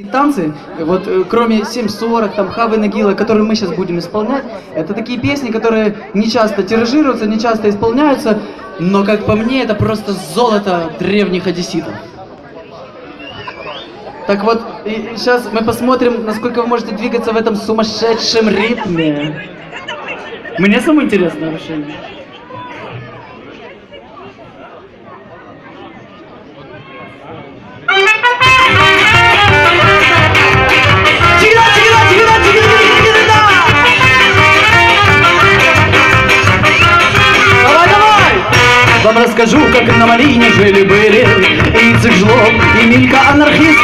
Танцы, вот кроме 7.40, там Хавы Нагила, которые мы сейчас будем исполнять, это такие песни, которые не часто тиражируются, не часто исполняются, но, как по мне, это просто золото древних одесситов. Так вот, сейчас мы посмотрим, насколько вы можете двигаться в этом сумасшедшем ритме. Мне самое интересное решение. Вам расскажу, как на Малине жили-были Ицик Жлоб и Милька анархист.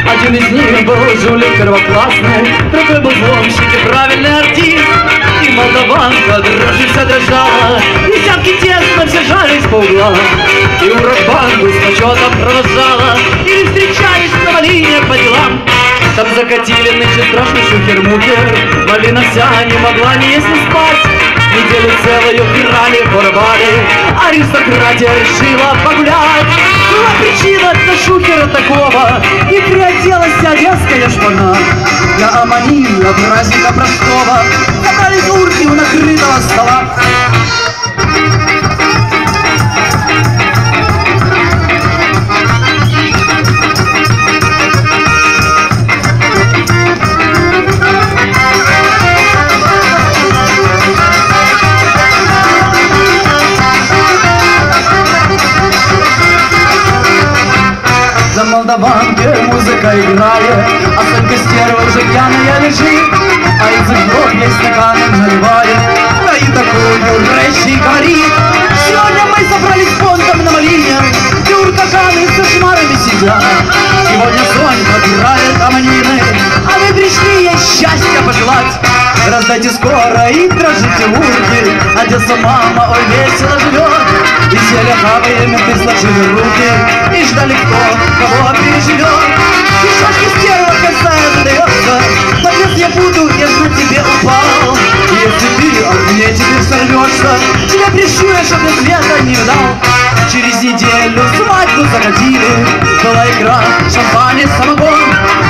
Один из них был жулик первоклассный, другой был взломщик и правильный артист. И молдаванка дрожи вся дрожала, и взятки тесно все жались по углам. И урожбанку с почетом провожала, или встречались на Малине по делам. Там закатили нынче страшный шухер-мухер, Малина вся не могла ни есть, ни спать. Неделю целую играли, порвали, аристократия решила погулять. Была причина для шухера такого, и приоделась одесская шпана. Для Аманина праздника простого собрались урки у накрытого стола. За молдаванки музыка играет, а Санька стерва уже пьяная лежит, а Ицик Жлоб ей стаканом наливает, да и такую речь говорит. Сегодня мы собрались фондом на Малине, и уркаганы со шмарами сидят. Сегодня Сонька играет аманины, а вы пришли ей счастья пожелать. Раздайте скоро и дрожите урки, Одесса мама, ой, весело живет. И сели хавы, менты сложили руки, и ждали кого переживет. И шашки стерва косая задается, подъезд я буду, я ж на тебе упал. И если ты от меня теперь сорвешься, тебя прищу я, чтоб я света не видал. Через неделю свадьбу закатили, была игра, шампань и самогон.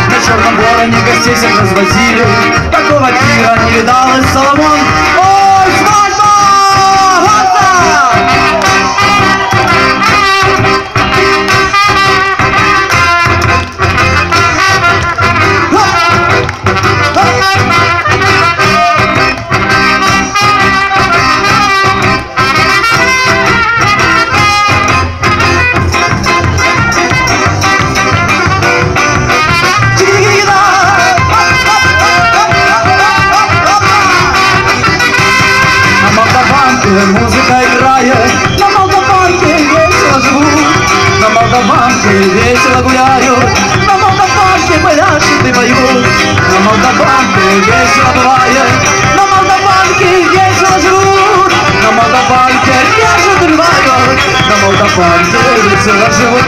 На черном вороне гостей всех развозили, такого пира не видал и Соломон. Ой, свадьба! Музыка играет, на молдаванке весело живут, на молдаванке весело гуляют, на молдаванке пляшут и поют, на молдаванке весело бывает, на молдаванке весело живут, на молдаванке весело бывают, на молдаванке весело живут.